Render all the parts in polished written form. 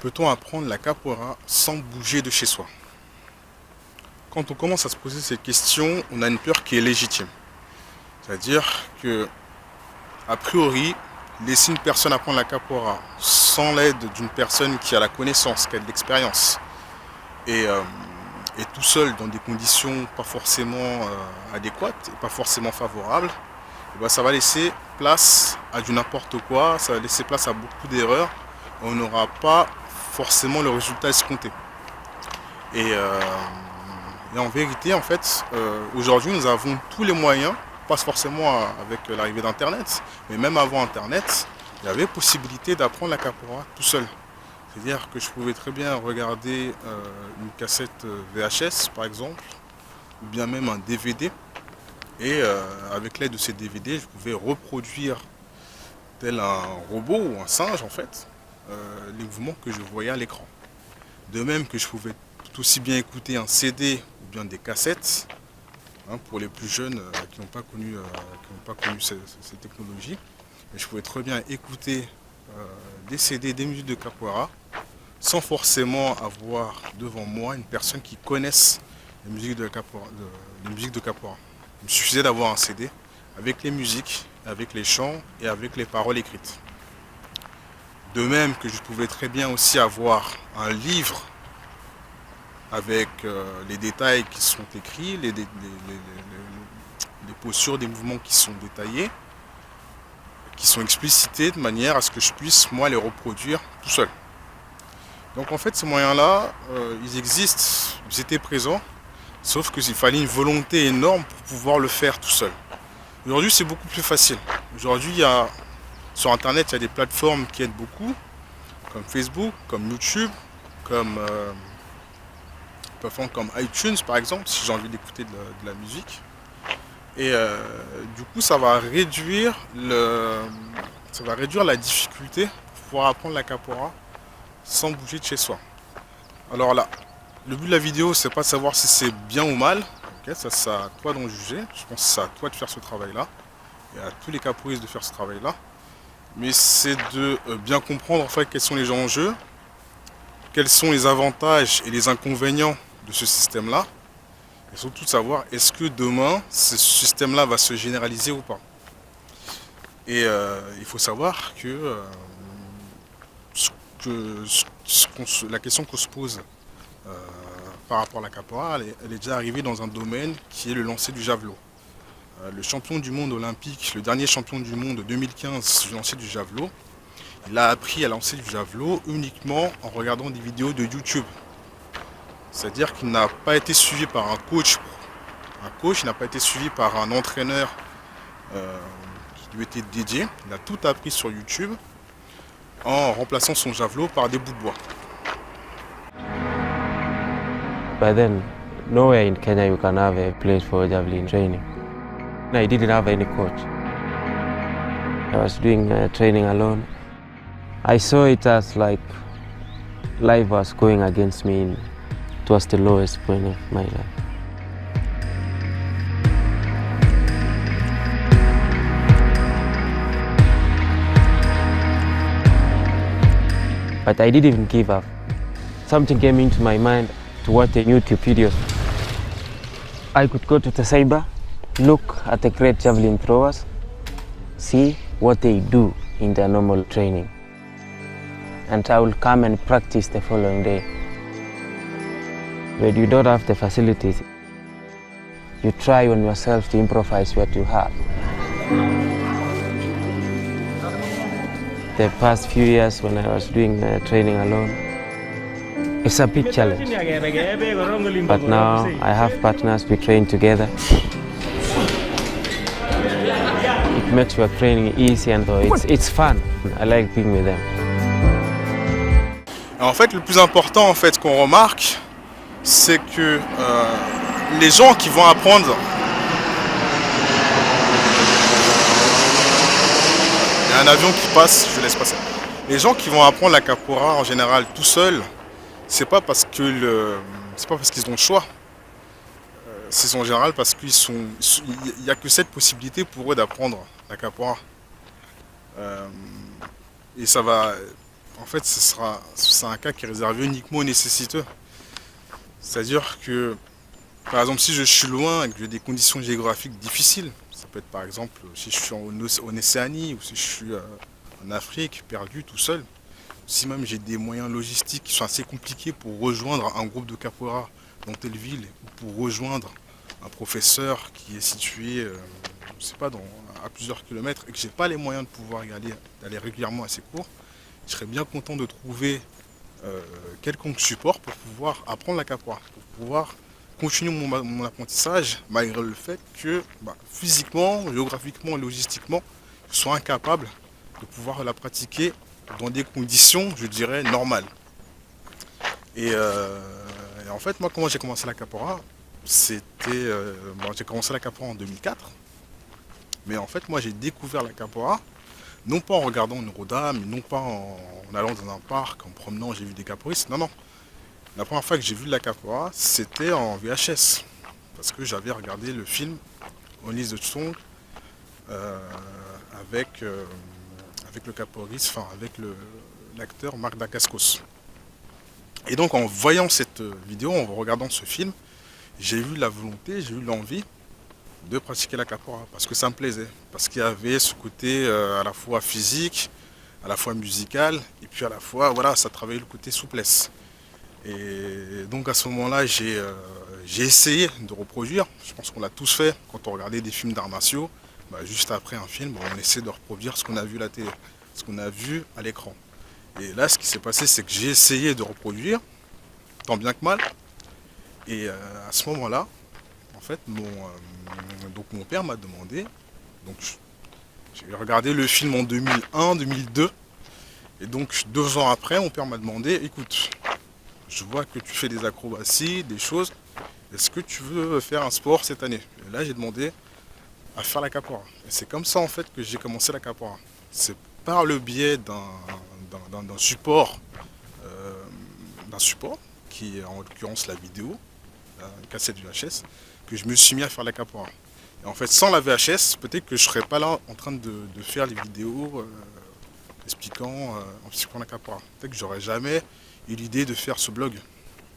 Peut-on apprendre la capoeira sans bouger de chez soi? Quand on commence à se poser cette question, on a une peur qui est légitime. C'est-à-dire que, a priori, laisser une personne apprendre la capoeira sans l'aide d'une personne qui a la connaissance, qui a de l'expérience, et, et tout seul dans des conditions pas forcément adéquates et pas forcément favorables, et ben ça va laisser place à du n'importe quoi, ça va laisser place à beaucoup d'erreurs. On n'aura pas forcément le résultat escompté. Et en vérité, en fait, aujourd'hui, nous avons tous les moyens, pas forcément avec l'arrivée d'Internet, mais même avant Internet, il y avait possibilité d'apprendre la capoeira tout seul. C'est-à-dire que je pouvais très bien regarder une cassette VHS, par exemple, ou bien même un DVD, et avec l'aide de ces DVD, je pouvais reproduire, tel un robot ou un singe, en fait, les mouvements que je voyais à l'écran. De même que je pouvais tout aussi bien écouter un CD ou bien des cassettes, hein, pour les plus jeunes qui n'ont pas connu, ces technologies. Et je pouvais très bien écouter des CD, des musiques de capoeira, sans forcément avoir devant moi une personne qui connaisse les musiques de capoeira. Il me suffisait d'avoir un CD avec les musiques, avec les chants et avec les paroles écrites. De même que je pouvais très bien aussi avoir un livre avec les détails qui sont écrits, les postures des mouvements qui sont détaillés, qui sont explicités de manière à ce que je puisse, moi, les reproduire tout seul. Donc en fait, ces moyens-là, ils existent, ils étaient présents, sauf qu'il fallait une volonté énorme pour pouvoir le faire tout seul. Aujourd'hui, c'est beaucoup plus facile. Aujourd'hui, sur Internet, il y a des plateformes qui aident beaucoup, comme Facebook, comme YouTube, comme iTunes par exemple, si j'ai envie d'écouter de la musique. Et du coup, ça va réduire la difficulté pour pouvoir apprendre la capoeira sans bouger de chez soi. Alors là, le but de la vidéo, c'est pas de savoir si c'est bien ou mal. Okay, ça, c'est à toi d'en juger. Je pense que c'est à toi de faire ce travail-là et à tous les capoeiristes de faire ce travail-là. Mais c'est de bien comprendre en fait quels sont les enjeux, quels sont les avantages et les inconvénients de ce système-là, et surtout de savoir est-ce que demain ce système-là va se généraliser ou pas. Et il faut savoir que, la question qu'on se pose par rapport à la capoeira, elle est déjà arrivée dans un domaine qui est le lancer du javelot. Le champion du monde olympique, le dernier champion du monde de 2015 du lancer du javelot, il a appris à lancer du javelot uniquement en regardant des vidéos de YouTube. C'est-à-dire qu'il n'a pas été suivi par un coach. Il n'a pas été suivi par un entraîneur qui lui était dédié. Il a tout appris sur YouTube en remplaçant son javelot par des bouts de bois. By then, nowhere in Kenya you can have a place for javelin training. I didn't have any coach. I was doing training alone. I saw it as like life was going against me. It was the lowest point of my life. But I didn't even give up. Something came into my mind to watch the YouTube videos. I could go to the cyber, look at the great javelin throwers, see what they do in their normal training. And I will come and practice the following day. When you don't have the facilities, you try on yourself to improvise what you have. The past few years when I was doing training alone, it's a big challenge. But now I have partners, we train together. It makes your training easy and it's fun. I like being with them. En fait, le plus important en fait qu'on remarque, c'est que les gens qui vont apprendre, il y a un avion qui passe, je laisse passer. Les gens qui vont apprendre la capoeira en général tout seuls, c'est pas parce qu'ils ont le choix. C'est en général parce qu'il n'y a que cette possibilité pour eux d'apprendre la capoeira. Et ça va en fait, c'est un cas qui est réservé uniquement aux nécessiteux. C'est-à-dire que, par exemple, si je suis loin et que j'ai des conditions géographiques difficiles, ça peut être par exemple si je suis en Océanie ou si je suis en Afrique, perdu, tout seul, si même j'ai des moyens logistiques qui sont assez compliqués pour rejoindre un groupe de capoeira dans telle ville ou pour rejoindre un professeur qui est situé, je sais pas, à plusieurs kilomètres et que j'ai pas les moyens de pouvoir d'aller régulièrement à ces cours, je serais bien content de trouver quelconque support pour pouvoir apprendre la capoeira, pour pouvoir continuer mon apprentissage malgré le fait que physiquement, géographiquement et logistiquement, je sois incapable de pouvoir la pratiquer dans des conditions, je dirais, normales. Et en fait, moi, comment j'ai commencé la capoeira, j'ai commencé la capoeira en 2004, mais en fait, moi, j'ai découvert la capoeira non pas en regardant une roda, mais non pas en allant dans un parc, en promenant, j'ai vu des capoeiristes. Non, non. La première fois que j'ai vu de la capoeira, c'était en VHS. Parce que j'avais regardé le film Only the Strong euh, avec, euh, avec le capoeiriste, enfin avec l'acteur Marc Dacascos. Et donc en voyant cette vidéo, en regardant ce film, j'ai eu la volonté, j'ai eu l'envie de pratiquer la capoeira parce que ça me plaisait, parce qu'il y avait ce côté à la fois physique, à la fois musical, et puis à la fois, voilà, ça travaillait le côté souplesse. Et donc à ce moment-là, j'ai essayé de reproduire. Je pense qu'on l'a tous fait quand on regardait des films d'arts martiaux. Juste après un film, on essaie de reproduire ce qu'on a vu à la télé, ce qu'on a vu à l'écran. Et là, ce qui s'est passé, c'est que j'ai essayé de reproduire, tant bien que mal. Et à ce moment-là, en fait, donc mon père m'a demandé, donc j'ai regardé le film en 2001, 2002, et donc 2 ans après, mon père m'a demandé, écoute, je vois que tu fais des acrobaties, des choses, est-ce que tu veux faire un sport cette année? Et là, j'ai demandé à faire la capoeira. Et c'est comme ça, en fait, que j'ai commencé la capoeira. C'est par le biais d'un support, euh, qui est en l'occurrence la vidéo, une cassette VHS, que je me suis mis à faire la capoeira. Et en fait, sans la VHS, peut-être que je serais pas là en train de faire les vidéos expliquant la capoeira. Peut-être que j'aurais jamais eu l'idée de faire ce blog.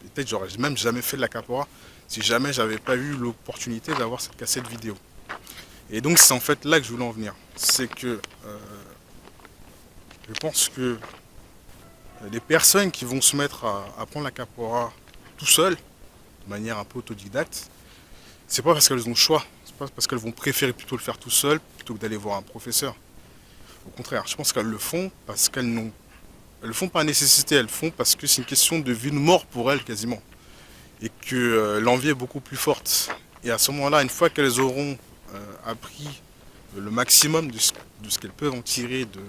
Peut-être que j'aurais même jamais fait de la capoeira si jamais j'avais pas eu l'opportunité d'avoir cette cassette vidéo. Et donc c'est en fait là que je voulais en venir. C'est que je pense que les personnes qui vont se mettre à apprendre la capoeira tout seul, de manière un peu autodidacte, c'est pas parce qu'elles ont le choix, c'est pas parce qu'elles vont préférer plutôt le faire tout seul plutôt que d'aller voir un professeur. Au contraire, je pense qu'elles le font parce elles le font par nécessité, elles le font parce que c'est une question de vie ou de mort pour elles quasiment. Et que l'envie est beaucoup plus forte. Et à ce moment-là, une fois qu'elles auront appris le maximum de ce qu'elles peuvent en tirer de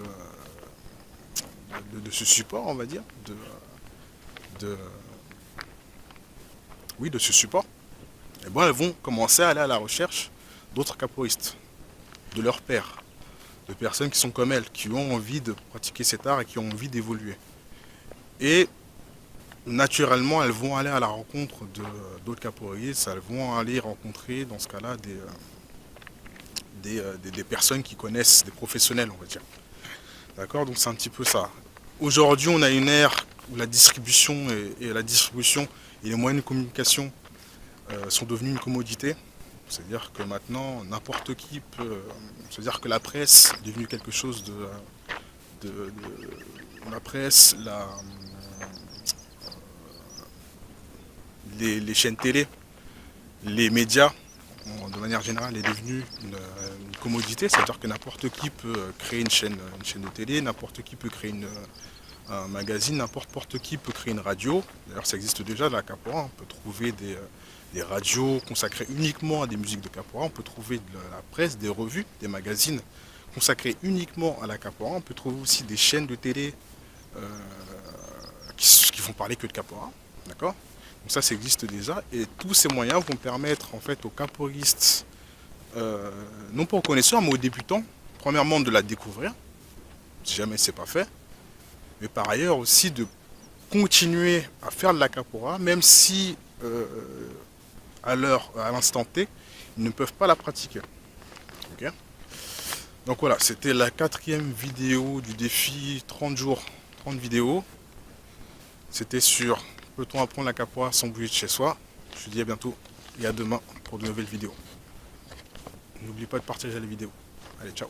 ce support, on va dire, de, oui, de ce support, et bon, elles vont commencer à aller à la recherche d'autres capoeiristes, de leurs pairs, de personnes qui sont comme elles, qui ont envie de pratiquer cet art et qui ont envie d'évoluer. Et naturellement, elles vont aller à la rencontre d'autres capoeiristes, elles vont aller rencontrer, dans ce cas-là, des personnes qui connaissent, des professionnels, on va dire. D'accord? Donc c'est un petit peu ça. Aujourd'hui, on a une ère où la distribution et les moyens de communication sont devenus une commodité. C'est-à-dire que maintenant, n'importe qui peut... C'est-à-dire que la presse est devenue quelque chose de la presse, les chaînes télé, les médias, de manière générale, est devenue une commodité. C'est-à-dire que n'importe qui peut créer une chaîne de télé, n'importe qui peut créer un magazine, n'importe qui peut créer une radio. D'ailleurs, ça existe déjà, la capoeira. On peut trouver des radios consacrées uniquement à des musiques de capoeira. On peut trouver de la presse, des revues, des magazines consacrés uniquement à la capoeira. On peut trouver aussi des chaînes de télé qui vont parler que de capoeira. D'accord? Donc ça existe déjà. Et tous ces moyens vont permettre en fait aux capoeiristes, non pas aux connaisseurs, mais aux débutants, premièrement de la découvrir, si jamais c'est pas fait, mais par ailleurs aussi de continuer à faire de la capoeira, même si à l'instant T, ils ne peuvent pas la pratiquer. Okay. Donc voilà, c'était la 4e vidéo du défi 30 jours apprendre vidéo. C'était sur peut-on apprendre la capoeira sans bouger de chez soi. Je te dis à bientôt et à demain pour de nouvelles vidéos. N'oublie pas de partager la vidéo. Allez, ciao.